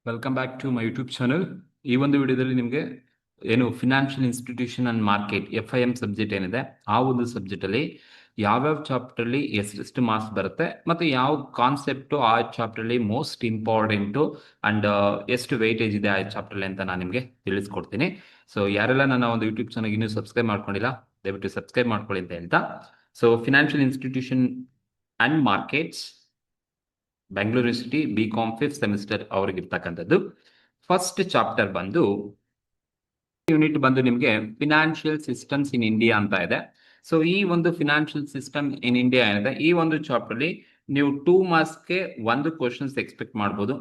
Welcome back to my YouTube channel. ಈ ಒಂದು ವಿಡಿಯೋದಲ್ಲಿ ನಿಮಗೆ ಏನು financial institution and market FIM subject ಏನಿದೆ ಆ ಒಂದು ಸಬ್ಜೆಕ್ಟಲ್ಲಿ ಯಾವ್ಯಾವ ಚಾಪ್ಟರ್ಲಿ ಎಷ್ಟು ಮಾರ್ಕ್ಸ್ ಬರುತ್ತೆ ಮತ್ತು ಯಾವ ಕಾನ್ಸೆಪ್ಟು ಆ ಚಾಪ್ಟರ್ಲಿ ಮೋಸ್ಟ್ ಇಂಪಾರ್ಟೆಂಟು ಅಂಡ್ ಎಷ್ಟು ವೆಯ್ಟೇಜ್ ಇದೆ ಆ ಚಾಪ್ಟರ್ಲಿ ಅಂತ ನಾನು ನಿಮಗೆ ತಿಳಿಸ್ಕೊಡ್ತೀನಿ. ಸೊ ಯಾರೆಲ್ಲ ನನ್ನ ಒಂದು ಯೂಟ್ಯೂಬ್ ಚಾನಲ್ ಇನ್ನೂ ಸಬ್ಸ್ಕ್ರೈಬ್ ಮಾಡ್ಕೊಂಡಿಲ್ಲ ದಯವಿಟ್ಟು ಸಬ್ಸ್ಕ್ರೈಬ್ ಮಾಡ್ಕೊಳ್ಳಿ ಅಂತ ಹೇಳ್ತಾ, so financial institution and markets Bengaluru university BCom 5th semester ಅವ್ರಿಗಿರ್ತಕ್ಕಂಥದ್ದು. ಫಸ್ಟ್ ಚಾಪ್ಟರ್ ಬಂದು ಯೂನಿಟ್ ಬಂದು ನಿಮಗೆ ಫಿನಾನ್ಷಿಯಲ್ ಸಿಸ್ಟಮ್ಸ್ ಇನ್ ಇಂಡಿಯಾ ಅಂತ ಇದೆ. ಸೊ ಈ ಒಂದು ಫಿನಾನ್ಷಿಯಲ್ ಸಿಸ್ಟಮ್ ಇನ್ ಇಂಡಿಯಾ ಏನಿದೆ ಈ ಒಂದು ಚಾಪ್ಟರ್ಲಿ ನೀವು 2 ಮಾರ್ಕ್ಸ್ಗೆ ಒಂದು ಕ್ವಶನ್ಸ್ ಎಕ್ಸ್ಪೆಕ್ಟ್ ಮಾಡ್ಬೋದು,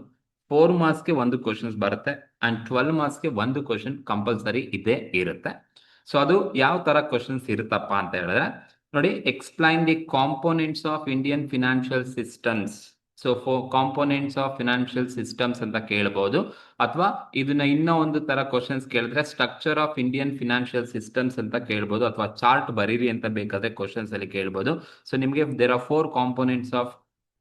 4 ಮಾರ್ಕ್ಸ್ಗೆ ಒಂದು ಕ್ವಶನ್ಸ್ ಬರುತ್ತೆ ಅಂಡ್ 12 ಮಾರ್ಕ್ಸ್ಗೆ ಒಂದು ಕ್ವಶನ್ ಕಂಪಲ್ಸರಿ ಇದೇ ಇರುತ್ತೆ. ಸೊ ಅದು ಯಾವ ತರ ಕ್ವಶನ್ಸ್ ಇರುತ್ತಪ್ಪ ಅಂತ ಹೇಳಿದ್ರೆ ನೋಡಿ, explain the components of Indian financial systems. So components of financial systems ಅಂತ ಕೇಳಬಹುದು, ಅಥವಾ ಇದನ್ನ ಇನ್ನೂ ಒಂದು ತರ ಕ್ವಶನ್ಸ್ ಕೇಳಿದ್ರೆ structure of Indian financial systems ಅಂತ ಕೇಳ್ಬೋದು, ಅಥವಾ ಚಾರ್ಟ್ ಬರೀರಿ ಅಂತ ಬೇಕಾದ್ರೆ ಕ್ವಶನ್ಸ್ ಅಲ್ಲಿ ಕೇಳ್ಬೋದು. ಸೊ ನಿಮಗೆ there are 4 components of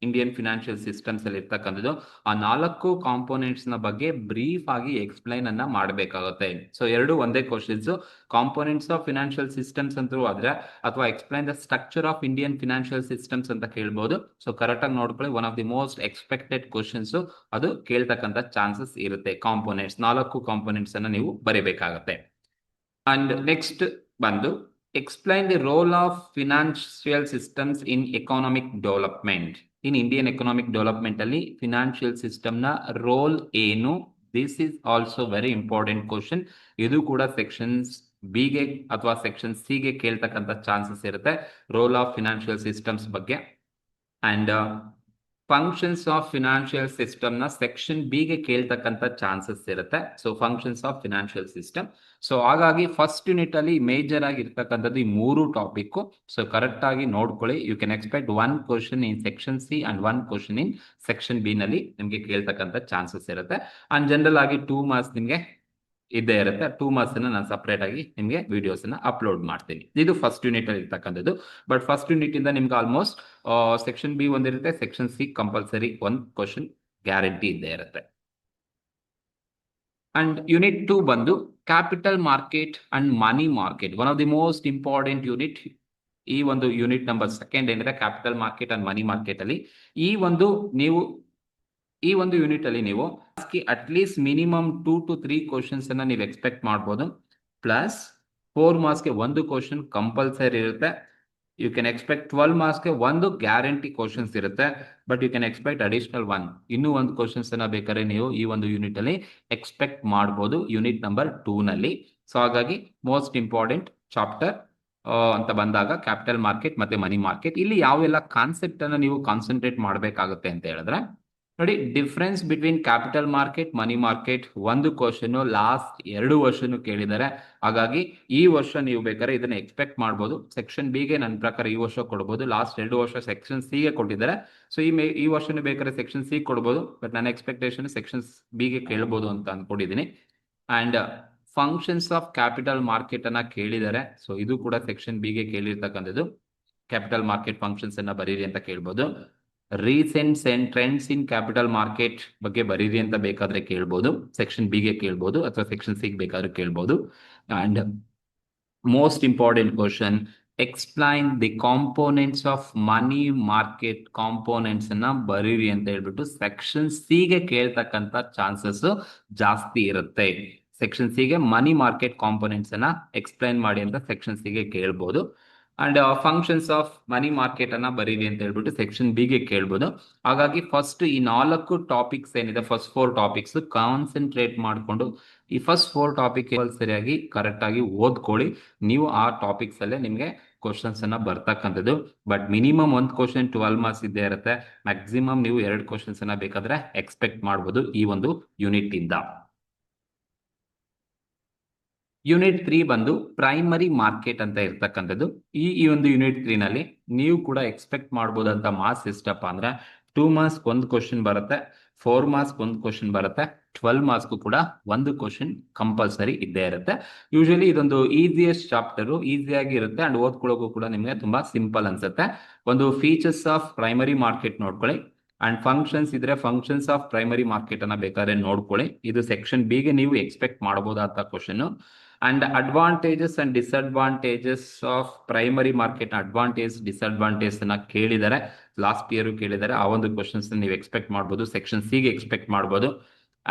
Indian financial systems ಅಲ್ಲಿ ಇರ್ತಕ್ಕಂಥದ್ದು. ಆ 4 ಕಾಂಪೋನೆಂಟ್ಸ್ ನ ಬಗ್ಗೆ ಬ್ರೀಫ್ ಆಗಿ ಎಕ್ಸ್ಪ್ಲೈನ್ ಅನ್ನ ಮಾಡಬೇಕಾಗುತ್ತೆ. ಸೊ ಎರಡು ಒಂದೇ questions, components of financial systems ಅಂತ ಆದ್ರೆ ಅಥವಾ explain the structure of Indian financial systems ಅಂತ ಕೇಳ್ಬೋದು. ಸೊ ಕರೆಕ್ಟ್ ಆಗಿ ನೋಡ್ಕೊಳ್ಳಿ, one of the most expected questions ಅದು ಕೇಳ್ತಕ್ಕಂಥ ಚಾನ್ಸಸ್ ಇರುತ್ತೆ. ಕಾಂಪೋನೆಂಟ್ಸ್ 4 ಕಾಂಪೋನೆಂಟ್ಸ್ ಅನ್ನ ನೀವು ಬರೀಬೇಕಾಗತ್ತೆ. ಅಂಡ್ ನೆಕ್ಸ್ಟ್ ಬಂದು explain the role of financial systems in economic development. In Indian economic development ಅಲ್ಲಿ ಫಿನಾನ್ಷಿಯಲ್ ಸಿಸ್ಟಮ್ ನ ರೋಲ್ ಏನು? This is also very important question. ಇದು ಕೂಡ ಸೆಕ್ಷನ್ಸ್ ಬಿಗೆ ಅಥವಾ ಸೆಕ್ಷನ್ ಸಿಗೆ ಕೇಳ್ತಕ್ಕಂಥ ಚಾನ್ಸಸ್ ಇರುತ್ತೆ, ರೋಲ್ ಆಫ್ ಫಿನಾನ್ಷಿಯಲ್ ಸಿಸ್ಟಮ್ಸ್ ಬಗ್ಗೆ. And functions of financial system ನ ಸೆಕ್ಷನ್ ಬಿಗೆ ಕೇಳ್ತಕ್ಕಂಥ ಚಾನ್ಸಸ್ ಇರುತ್ತೆ. So functions of financial system. So ಹಾಗಾಗಿ ಫಸ್ಟ್ ಯೂನಿಟ್ ಅಲ್ಲಿ ಮೇಜರ್ ಆಗಿ ಇರ್ತಕ್ಕಂಥದ್ದು ಈ 3 ಟಾಪಿಕ್. ಸೊ ಕರೆಕ್ಟ್ ಆಗಿ ನೋಡ್ಕೊಳ್ಳಿ. You can expect 1 question in section C and 1 question in section B ನಲ್ಲಿ ನಿಮಗೆ ಕೇಳ್ತಕ್ಕಂಥ ಚಾನ್ಸಸ್ ಇರುತ್ತೆ. ಅಂಡ್ ಜನರಲ್ ಆಗಿ 2 ಮಾರ್ಕ್ಸ್ ನಿಮಗೆ ಇದ್ದೇ ಇರುತ್ತೆ. 2 ಮಾರ್ಕ್ಸ್ ನಾನು ಸಪರೇಟ್ ಆಗಿ ನಿಮಗೆ ವಿಡಿಯೋಸ್ ಅಪ್ಲೋಡ್ ಮಾಡ್ತೀನಿ. ಇದು ಫಸ್ಟ್ ಯೂನಿಟ್ ಅಲ್ಲಿ ಇರ್ತಕ್ಕಂಥದ್ದು. ಬಟ್ ಫಸ್ಟ್ ಯೂನಿಟ್ ಇಂದ ನಿಮ್ಗೆ ಆಲ್ಮೋಸ್ಟ್ ಸೆಕ್ಷನ್ ಬಿ ಒಂದಿರುತ್ತೆ, section C compulsory 1 question guarantee ಇದ್ದೇ ಇರುತ್ತೆ. ಅಂಡ್ ಯೂನಿಟ್ 2 ಬಂದು capital market and money market, one of the most important unit. ಈ ಒಂದು ಯೂನಿಟ್ ನಂಬರ್ 2 ಏನಿದೆ capital market and money market ಅಲ್ಲಿ ಈ ಒಂದು ಯೂನಿಟ್ ಅಲ್ಲಿ ನೀವು ಅಟ್ಲೀಸ್ಟ್ ಮಿನಿಮಮ್ 2 to 3 ಕ್ವಶನ್ಸ್ ಅನ್ನ ನೀವು ಎಕ್ಸ್ಪೆಕ್ಟ್ ಮಾಡಬಹುದು. ಪ್ಲಸ್ 4 ಮಾರ್ಕ್ಸ್ಗೆ ಒಂದು ಕ್ವಶನ್ ಕಂಪಲ್ಸರಿ ಇರುತ್ತೆ. ಯು ಕ್ಯಾನ್ ಎಕ್ಸ್ಪೆಕ್ಟ್ 12 ಮಾರ್ಕ್ಸ್ಗೆ ಒಂದು ಗ್ಯಾರಂಟಿ ಕ್ವಶನ್ಸ್ ಇರುತ್ತೆ. But you can expect additional 1 ಇನ್ನೂ ಒಂದು ಕ್ವಶನ್ಸ್ ಅನ್ನ ಬೇಕಾದ್ರೆ ನೀವು ಈ ಒಂದು ಯೂನಿಟ್ ಅಲ್ಲಿ ಎಕ್ಸ್ಪೆಕ್ಟ್ ಮಾಡಬಹುದು, ಯೂನಿಟ್ ನಂಬರ್ 2 ನಲ್ಲಿ. ಸೊ ಹಾಗಾಗಿ ಮೋಸ್ಟ್ ಇಂಪಾರ್ಟೆಂಟ್ ಚಾಪ್ಟರ್ ಅಂತ ಬಂದಾಗ ಕ್ಯಾಪಿಟಲ್ ಮಾರ್ಕೆಟ್ ಮತ್ತೆ ಮನಿ ಮಾರ್ಕೆಟ್. ಇಲ್ಲಿ ಯಾವೆಲ್ಲ ಕಾನ್ಸೆಪ್ಟ್ ಅನ್ನ ನೀವು ಕಾನ್ಸಂಟ್ರೇಟ್ ಮಾಡಬೇಕಾಗುತ್ತೆ ಅಂತ ಹೇಳಿದ್ರೆ ನೋಡಿ, difference between capital market money market ಒಂದು ಕ್ವಶನ್ ಲಾಸ್ಟ್ 2 ವರ್ಷನೂ ಕೇಳಿದ್ದಾರೆ. ಹಾಗಾಗಿ ಈ ವರ್ಷ ನೀವು ಬೇಕಾದ್ರೆ ಇದನ್ನ ಎಕ್ಸ್ಪೆಕ್ಟ್ ಮಾಡಬಹುದು. ಸೆಕ್ಷನ್ ಬಿಗೆ ನನ್ನ ಪ್ರಕಾರ ಈ ವರ್ಷ ಕೊಡಬಹುದು, ಲಾಸ್ಟ್ 2 ವರ್ಷ ಸೆಕ್ಷನ್ ಸಿಗೆ ಕೊಟ್ಟಿದ್ದಾರೆ. ಸೊ ಈ ವರ್ಷನೂ ಬೇಕಾದ್ರೆ ಸೆಕ್ಷನ್ ಸಿ ಕೊಡಬಹುದು, ಬಟ್ ನನ್ನ ಎಕ್ಸ್ಪೆಕ್ಟೇಷನ್ ಸೆಕ್ಷನ್ ಬಿಗೆ ಕೇಳಬಹುದು ಅಂತ ಅನ್ಕೊಂಡಿದ್ದೀನಿ. And functions of capital market ಅನ್ನ ಕೇಳಿದ್ದಾರೆ. ಸೊ ಇದು ಕೂಡ ಸೆಕ್ಷನ್ ಬಿಗೆ ಕೇಳಿರ್ತಕ್ಕಂಥದ್ದು. ಕ್ಯಾಪಿಟಲ್ ಮಾರ್ಕೆಟ್ ಫಂಕ್ಷನ್ಸ್ ಅನ್ನ ಬರೀರಿ ಅಂತ ಕೇಳ್ಬೋದು. Recent trends in capital market ಬಗ್ಗೆ ಬರೀರಿ ಅಂತ ಬೇಕಾದ್ರೆ ಕೇಳ್ಬೋದು, ಸೆಕ್ಷನ್ ಬಿಗೆ ಕೇಳ್ಬೋದು ಅಥವಾ ಸೆಕ್ಷನ್ ಸಿಗೆ ಬೇಕಾದ್ರೆ ಕೇಳ್ಬೋದು. And most important question, explain the components of money market components ಅನ್ನ ಬರೀರಿ ಅಂತ ಹೇಳ್ಬಿಟ್ಟು ಸೆಕ್ಷನ್ ಸಿಗೆ ಕೇಳ್ತಕ್ಕಂಥ ಚಾನ್ಸಸ್ ಜಾಸ್ತಿ ಇರುತ್ತೆ. ಸೆಕ್ಷನ್ ಸಿಗೆ ಮನಿ ಮಾರ್ಕೆಟ್ ಕಾಂಪೋನೆಂಟ್ಸ್ ಅನ್ನ ಎಕ್ಸ್ಪ್ಲೈನ್ ಮಾಡಿ ಅಂತ ಸೆಕ್ಷನ್ ಸಿಗೆ ಕೇಳ್ಬೋದು. And functions of money market ಅನ್ನ ಬರೀರಿ ಅಂತ ಹೇಳ್ಬಿಟ್ಟು ಸೆಕ್ಷನ್ ಬಿಗೆ ಕೇಳ್ಬೋದು. ಹಾಗಾಗಿ ಫಸ್ಟ್ ಈ 4 ಟಾಪಿಕ್ಸ್ ಏನಿದೆ, ಫಸ್ಟ್ 4 ಟಾಪಿಕ್ಸ್ ಕಾನ್ಸಂಟ್ರೇಟ್ ಮಾಡಿಕೊಂಡು ಈ ಫಸ್ಟ್ 4 ಟಾಪಿಕ್ ಸರಿಯಾಗಿ ಕರೆಕ್ಟ್ ಆಗಿ ಓದ್ಕೊಳ್ಳಿ. ನೀವು ಆ ಟಾಪಿಕ್ಸ್ ಅಲ್ಲೇ ನಿಮಗೆ ಕ್ವಶನ್ಸ್ ಅನ್ನ ಬರ್ತಕ್ಕಂಥದ್ದು. ಬಟ್ ಮಿನಿಮಮ್ 1 ಕ್ವಶನ್ 12 ಮಾರ್ಕ್ಸ್ ಇದ್ದೇ ಇರುತ್ತೆ. ಮ್ಯಾಕ್ಸಿಮಮ್ ನೀವು 2 ಕ್ವಶನ್ಸ್ ಅನ್ನ ಬೇಕಾದ್ರೆ ಎಕ್ಸ್ಪೆಕ್ಟ್ ಮಾಡಬಹುದು ಈ ಒಂದು ಯೂನಿಟ್ ಇಂದ. ಯೂನಿಟ್ 3 ಬಂದು ಪ್ರೈಮರಿ ಮಾರ್ಕೆಟ್ ಅಂತ ಇರ್ತಕ್ಕಂಥದ್ದು. ಈ ಒಂದು ಯೂನಿಟ್ 3 ನಲ್ಲಿ ನೀವು ಕೂಡ ಎಕ್ಸ್ಪೆಕ್ಟ್ ಮಾಡಬಹುದಂತ ಮಾರ್ಕ್ಸ್ ಎಷ್ಟಪ್ಪ ಅಂದ್ರೆ 2 ಮಾರ್ಕ್ಸ್ ಒಂದು ಕ್ವಶನ್ ಬರುತ್ತೆ, 4 ಮಾರ್ಕ್ಸ್ ಒಂದು ಕ್ವಶನ್ ಬರುತ್ತೆ, 12 ಮಾರ್ಕ್ಸ್ ಕೂಡ ಒಂದು ಕ್ವಶನ್ ಕಂಪಲ್ಸರಿ ಇದ್ದೇ ಇರುತ್ತೆ. ಯೂಶಲಿ ಇದೊಂದು ಈಸಿಯೆಸ್ಟ್ ಚಾಪ್ಟರ್, ಈಸಿಯಾಗಿ ಇರುತ್ತೆ ಅಂಡ್ ಓದ್ಕೊಳ್ಳೋಕು ಕೂಡ ನಿಮಗೆ ತುಂಬಾ ಸಿಂಪಲ್ ಅನ್ಸುತ್ತೆ. ಒಂದು ಫೀಚರ್ಸ್ ಆಫ್ ಪ್ರೈಮರಿ ಮಾರ್ಕೆಟ್ ನೋಡ್ಕೊಳ್ಳಿ. ಅಂಡ್ ಫಂಕ್ಷನ್ಸ್ ಇದ್ರೆ ಫಂಕ್ಷನ್ಸ್ ಆಫ್ ಪ್ರೈಮರಿ ಮಾರ್ಕೆಟ್ ಅನ್ನ ಬೇಕಾದ್ರೆ ನೋಡ್ಕೊಳ್ಳಿ. ಇದು ಸೆಕ್ಷನ್ ಬಿ ಗೆ ನೀವು ಎಕ್ಸ್ಪೆಕ್ಟ್ ಮಾಡಬಹುದಾದ question. And advantages and disadvantages of primary market advantage disadvantage ಅನ್ನ ಕೇಳಿದರೆ ಲಾಸ್ಟ್ ಇಯರ್ ಕೇಳಿದರೆ ಆ ಒಂದು ಕ್ವಶನ್ಸ್ ನೀವು ಎಕ್ಸ್ಪೆಕ್ಟ್ ಮಾಡಬಹುದು. ಸೆಕ್ಷನ್ ಸಿ ಗೆ ಎಕ್ಸ್ಪೆಕ್ಟ್ ಮಾಡಬಹುದು.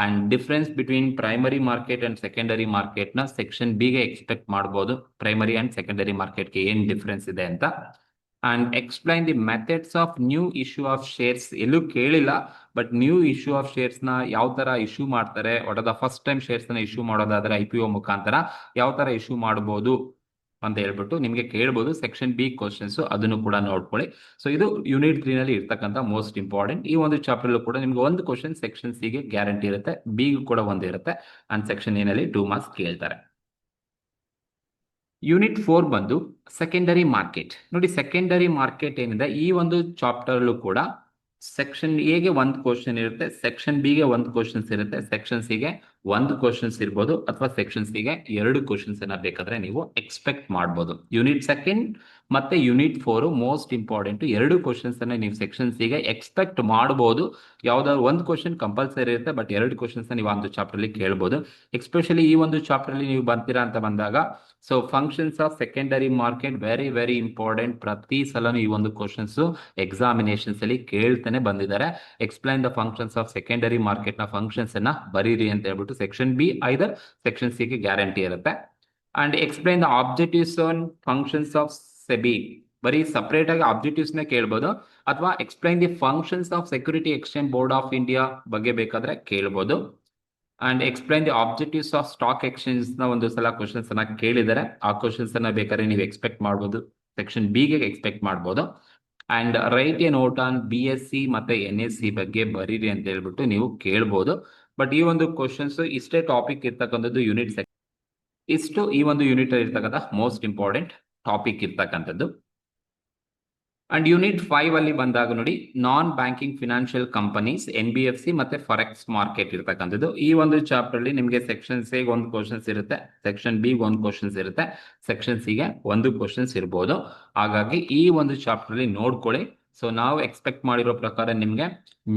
And difference between primary market and secondary market ನ ಸೆಕ್ಷನ್ ಬಿ ಗೆ ಎಕ್ಸ್ಪೆಕ್ಟ್ ಮಾಡಬಹುದು. ಪ್ರೈಮರಿ ಅಂಡ್ ಸೆಕೆಂಡರಿ ಮಾರ್ಕೆಟ್ಗೆ ಏನ್ ಡಿಫರೆನ್ಸ್ ಇದೆ ಅಂತ. And explain the methods of new issue of shares. ಎಲ್ಲೂ ಕೇಳಿಲ್ಲ, but new issue of shares ನ ಯಾವ ತರ ಇಶ್ಯೂ ಮಾಡ್ತಾರೆ, what are the first time shares ನ ಇಶ್ಯೂ ಮಾಡೋದಾದ್ರೆ IPO ಮುಖಾಂತರ ಯಾವ ತರ ಇಶ್ಯೂ ಮಾಡಬಹುದು ಅಂತ ಹೇಳ್ಬಿಟ್ಟು ನಿಮ್ಗೆ ಕೇಳ್ಬೋದು. ಸೆಕ್ಷನ್ ಬಿ ಕ್ವಶನ್ಸ್ ಅದನ್ನು ಕೂಡ ನೋಡ್ಕೊಳ್ಳಿ. ಸೊ ಇದು ಯೂನಿಟ್ 3 ನಲ್ಲಿ ಇರ್ತಕ್ಕಂಥ ಮೋಸ್ಟ್ ಇಂಪಾರ್ಟೆಂಟ್. ಈ ಒಂದು ಚಾಪ್ಟರ್ ಕೂಡ ನಿಮ್ಗೆ ಒಂದು ಕ್ವಶನ್ ಸೆಕ್ಷನ್ ಸಿ ಗೆ ಗ್ಯಾರಂಟಿ ಇರುತ್ತೆ, ಬಿ ಕೂಡ ಒಂದು ಇರುತ್ತೆ, ಅಂಡ್ ಸೆಕ್ಷನ್ ಎ ನಲ್ಲಿ 2 ಮಾರ್ಕ್ಸ್ ಕೇಳ್ತಾರೆ. ಯೂನಿಟ್ 4 ಬಂದು ಸೆಕೆಂಡರಿ ಮಾರ್ಕೆಟ್. ನೋಡಿ, ಸೆಕೆಂಡರಿ ಮಾರ್ಕೆಟ್ ಏನಿದೆ ಈ ಒಂದು ಚಾಪ್ಟರ್ ಅಲ್ಲೂ ಕೂಡ ಸೆಕ್ಷನ್ ಎ ಗೆ ಒಂದು ಕ್ವಶನ್ ಇರುತ್ತೆ, ಸೆಕ್ಷನ್ ಬಿ ಗೆ ಒಂದು ಕ್ವಶನ್ಸ್ ಇರುತ್ತೆ, ಸೆಕ್ಷನ್ ಸಿ ಗೆ ಒಂದು ಕ್ವಶನ್ಸ್ ಇರ್ಬೋದು, ಅಥವಾ ಸೆಕ್ಷನ್ ಸಿ ಗೆ 2 ಕ್ವಶನ್ಸ್ ಅನ್ನ ಬೇಕಾದ್ರೆ ನೀವು ಎಕ್ಸ್ಪೆಕ್ಟ್ ಮಾಡಬಹುದು. ಯೂನಿಟ್ 2 ಮತ್ತೆ ಯೂನಿಟ್ 4 ಮೋಸ್ಟ್ ಇಂಪಾರ್ಟೆಂಟ್. 2 ಕ್ವಶನ್ಸ್ ಅನ್ನ ನೀವು ಸೆಕ್ಷನ್ ಸಿ ಗೆ ಎಕ್ಸ್ಪೆಕ್ಟ್ ಮಾಡಬಹುದು. ಯಾವ್ದಾದ್ರು ಒಂದು ಕ್ವಶನ್ ಕಂಪಲ್ಸರಿ ಇರುತ್ತೆ, ಬಟ್ 2 ಕ್ವಶನ್ಸ್ ನೀವು ಒಂದು ಚಾಪ್ಟರ್ ಅಲ್ಲಿ ಕೇಳಬಹುದು. ಎಸ್ಪೆಷಲಿ ಈ ಒಂದು ಚಾಪ್ಟರ್ ಅಲ್ಲಿ ನೀವು ಬರ್ತೀರಾ ಅಂತ ಬಂದಾಗ, so functions of secondary market very very important. ಪ್ರತಿ ಸಲನು ಈ ಒಂದು ಕ್ವಶನ್ಸ್ ಎಕ್ಸಾಮಿನೇಷನ್ಸ್ ಅಲ್ಲಿ ಕೇಳ್ತಾನೆ ಬಂದಿದ್ದಾರೆ. Explain the functions of secondary market ನ ಫಂಕ್ಷನ್ಸ್ ಅನ್ನ ಬರೀರಿ ಅಂತ ಹೇಳ್ಬಿಟ್ಟು section be either section C ಗೆ ಗ್ಯಾರಂಟಿ ಇರುತ್ತೆ. And explain the objectives on functions of SEBI. ಬರೀ ಸಪರೇಟ್ ಆಗಿ ಆಬ್ಜೆಕ್ಟಿವ್ಸ್ ನ ಕೇಳ್ಬೋದು, ಅಥವಾ explain the functions of security exchange board of India ಬಗ್ಗೆ ಬೇಕಾದ್ರೆ ಕೇಳ್ಬೋದು. And explain the objectives of stock exchange ನ ಒಂದು ಸಲ ಕ್ವಶನ್ಸ್ ಅನ್ನ ಕೇಳಿದರೆ ಆ ಕ್ವಶನ್ಸ್ ಅನ್ನ ಬೇಕಾದ್ರೆ ನೀವು ಎಕ್ಸ್ಪೆಕ್ಟ್ ಮಾಡಬಹುದು, ಸೆಕ್ಷನ್ ಬಿ ಗೆ ಎಕ್ಸ್ಪೆಕ್ಟ್ ಮಾಡಬಹುದು. And write A note on BSc ಮತ್ತೆ NSc ಬಗ್ಗೆ ಬರೀರಿ ಅಂತ ಹೇಳ್ಬಿಟ್ಟು ನೀವು ಕೇಳ್ಬೋದು. ಬಟ್ ಈ ಒಂದು ಕ್ವಶನ್ಸ್ ಇಷ್ಟೇ ಟಾಪಿಕ್ ಇರ್ತಕ್ಕಂಥದ್ದು ಯೂನಿಟ್ ಇಷ್ಟು ಈ ಒಂದು ಯೂನಿಟ್ ಇರ್ತಕ್ಕಂಥ ಮೋಸ್ಟ್ ಇಂಪಾರ್ಟೆಂಟ್ ಟಾಪಿಕ್ ಇರ್ತಕ್ಕಂಥದ್ದು. ಅಂಡ್ ಯೂನಿಟ್ 5 ಅಲ್ಲಿ ಬಂದಾಗ ನೋಡಿ, ನಾನ್ ಬ್ಯಾಂಕಿಂಗ್ ಫಿನಾನ್ಷಿಯಲ್ ಕಂಪನೀಸ್ NBFC ಮತ್ತೆ ಫಾರೆಕ್ಸ್ ಮಾರ್ಕೆಟ್ ಇರ್ತಕ್ಕಂಥದ್ದು. ಈ ಒಂದು ಚಾಪ್ಟರ್ ಅಲ್ಲಿ ನಿಮಗೆ ಸೆಕ್ಷನ್ ಸಿ ಗೆ ಒಂದು ಕ್ವಶನ್ಸ್ ಇರುತ್ತೆ, ಸೆಕ್ಷನ್ ಬಿ ಒಂದು ಕ್ವಶನ್ಸ್ ಇರುತ್ತೆ, ಸೆಕ್ಷನ್ ಸಿ ಗೆ ಒಂದು ಕ್ವಶನ್ಸ್ ಇರ್ಬೋದು. ಹಾಗಾಗಿ ಈ ಒಂದು ಚಾಪ್ಟರ್ ಅಲ್ಲಿ ನೋಡ್ಕೊಳ್ಳಿ. ಸೊ ನಾವು ಎಕ್ಸ್ಪೆಕ್ಟ್ ಮಾಡಿರೋ ಪ್ರಕಾರ ನಿಮ್ಗೆ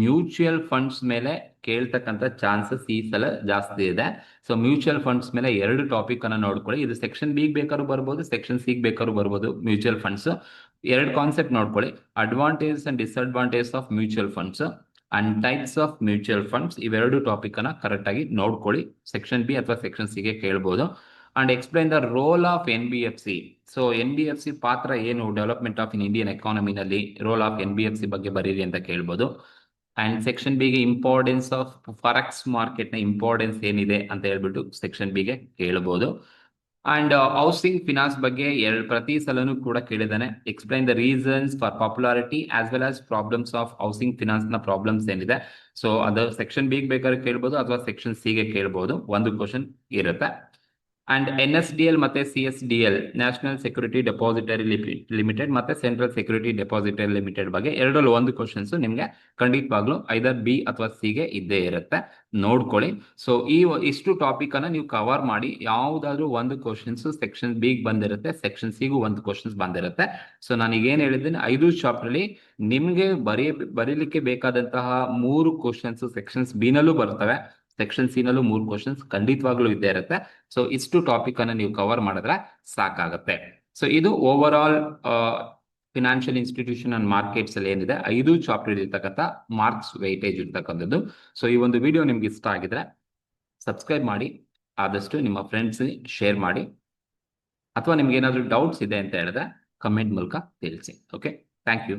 ಮ್ಯೂಚುವಲ್ ಫಂಡ್ಸ್ ಮೇಲೆ ಕೇಳ್ತಕ್ಕಂಥ ಚಾನ್ಸಸ್ ಈ ಸಲ ಜಾಸ್ತಿ ಇದೆ. ಸೊ ಮ್ಯೂಚುವಲ್ ಫಂಡ್ಸ್ ಮೇಲೆ 2 ಟಾಪಿಕ್ ಅನ್ನ ನೋಡ್ಕೊಳ್ಳಿ. ಇದು ಸೆಕ್ಷನ್ ಬಿ ಬೇಕಾದ್ರೂ ಬರ್ಬೋದು, ಸೆಕ್ಷನ್ ಸಿ ಬೇಕಾದ್ರೂ ಬರ್ಬೋದು. ಮ್ಯೂಚುವಲ್ ಫಂಡ್ಸ್ 2 ಕಾನ್ಸೆಪ್ಟ್ ನೋಡ್ಕೊಳ್ಳಿ, advantage and disadvantage of mutual funds and types of mutual funds. ಇವೆರಡು ಟಾಪಿಕ್ ಅನ್ನ ಕರೆಕ್ಟ್ ಆಗಿ ನೋಡ್ಕೊಳ್ಳಿ. ಸೆಕ್ಷನ್ ಬಿ ಅಥವಾ ಸೆಕ್ಷನ್ ಸಿ ಗೆ ಕೇಳ್ಬೋದು. And explain the role of NBFC. So NBFC ಪಾತ್ರ ಏನು ಡೆವಲಪ್ಮೆಂಟ್ ಆಫ್ ಇಂಡಿಯನ್ ಎಕಾನಮಿನಲ್ಲಿ, ರೋಲ್ ಆಫ್ NBFC ಬಗ್ಗೆ ಬರೀರಿ ಅಂತ ಕೇಳ್ಬೋದು. ಅಂಡ್ ಸೆಕ್ಷನ್ ಬಿ ಗೆ ಇಂಪಾರ್ಟೆನ್ಸ್ ಆಫ್ ಫಾರೆಕ್ಸ್ ಮಾರ್ಕೆಟ್ ನ ಇಂಪಾರ್ಟೆನ್ಸ್ ಏನಿದೆ ಅಂತ ಹೇಳ್ಬಿಟ್ಟು ಸೆಕ್ಷನ್ ಬಿ ಗೆ ಕೇಳಬಹುದು. ಅಂಡ್ ಹೌಸಿಂಗ್ ಫಿನಾನ್ಸ್ ಬಗ್ಗೆ ಪ್ರತಿ ಸಲನು ಕೂಡ ಕೇಳಿದಾನೆ. Explain the reasons for popularity as well as problems of housing finance ನ ಪ್ರಾಬ್ಲಮ್ಸ್ ಏನಿದೆ. ಸೊ ಅದು ಸೆಕ್ಷನ್ ಬಿ ಬೇಕಾದ್ರೆ ಕೇಳ್ಬೋದು, ಅಥವಾ ಸೆಕ್ಷನ್ ಸಿ ಗೆ ಕೇಳ್ಬೋದು, ಒಂದು ಕ್ವಶನ್ ಇರುತ್ತೆ. ಅಂಡ್ NSDL ಮತ್ತೆ CSDL, national security depository limited ಮತ್ತೆ ಸೆಂಟ್ರಲ್ ಸೆಕ್ಯೂರಿಟಿ ಡೆಪಾಸಿಟರಿ ಲಿಮಿಟೆಡ್ ಬಗ್ಗೆ 2ರಲ್ಲಿ ಒಂದು ಕ್ವಶನ್ಸ್ ನಿಮ್ಗೆ ಖಂಡಿತವಾಗ್ಲೂ ಐದರ್ ಬಿ ಅಥವಾ ಸಿ ಗೆ ಇದ್ದೇ ಇರುತ್ತೆ, ನೋಡ್ಕೊಳ್ಳಿ. ಸೊ ಇಷ್ಟು ಟಾಪಿಕ್ ಅನ್ನ ನೀವು ಕವರ್ ಮಾಡಿ. ಯಾವ್ದಾದ್ರು ಒಂದು ಕ್ವಶನ್ಸ್ ಸೆಕ್ಷನ್ ಬಿ ಬಂದಿರುತ್ತೆ, ಸೆಕ್ಷನ್ ಸಿ ಗೂ ಒಂದು ಕ್ವಶನ್ಸ್ ಬಂದಿರುತ್ತೆ. ಸೊ ನಾನೀಗ ಏನ್ ಹೇಳಿದ್ದೀನಿ, 5 ಚಾಪ್ಟರ್ ಅಲ್ಲಿ ನಿಮ್ಗೆ ಬರೀಲಿಕ್ಕೆ ಬೇಕಾದಂತಹ 3 ಕ್ವಶನ್ಸ್ ಸೆಕ್ಷನ್ಸ್ ಬಿ ನಲ್ಲೂ ಬರ್ತವೆ, ಸೆಕ್ಷನ್ ಸಿ ನಲ್ಲೂ 3 ಕ್ವಶನ್ಸ್ ಖಂಡಿತವಾಗ್ಲೂ ಇದ್ದೇ ಇರುತ್ತೆ. ಸೊ ಇಷ್ಟು ಟಾಪಿಕ್ ಅನ್ನ ನೀವು ಕವರ್ ಮಾಡಿದ್ರೆ ಸಾಕಾಗುತ್ತೆ. ಸೊ ಇದು over all financial institution and markets ಅಲ್ಲಿ ಏನಿದೆ 5 ಚಾಪ್ಟರ್ ಇರ್ತಕ್ಕಂಥ ಮಾರ್ಕ್ಸ್ ವೆಯ್ಟೇಜ್ ಇರ್ತಕ್ಕಂಥದ್ದು. ಸೊ ಈ ಒಂದು ವಿಡಿಯೋ ನಿಮ್ಗೆ ಇಷ್ಟ ಆಗಿದ್ರೆ ಸಬ್ಸ್ಕ್ರೈಬ್ ಮಾಡಿ, ಆದಷ್ಟು ನಿಮ್ಮ ಫ್ರೆಂಡ್ಸ್ ಶೇರ್ ಮಾಡಿ, ಅಥವಾ ನಿಮ್ಗೆ ಏನಾದರೂ ಡೌಟ್ಸ್ ಇದೆ ಅಂತ ಹೇಳಿದ್ರೆ ಕಮೆಂಟ್ ಮೂಲಕ ತಿಳಿಸಿ. Okay, thank you.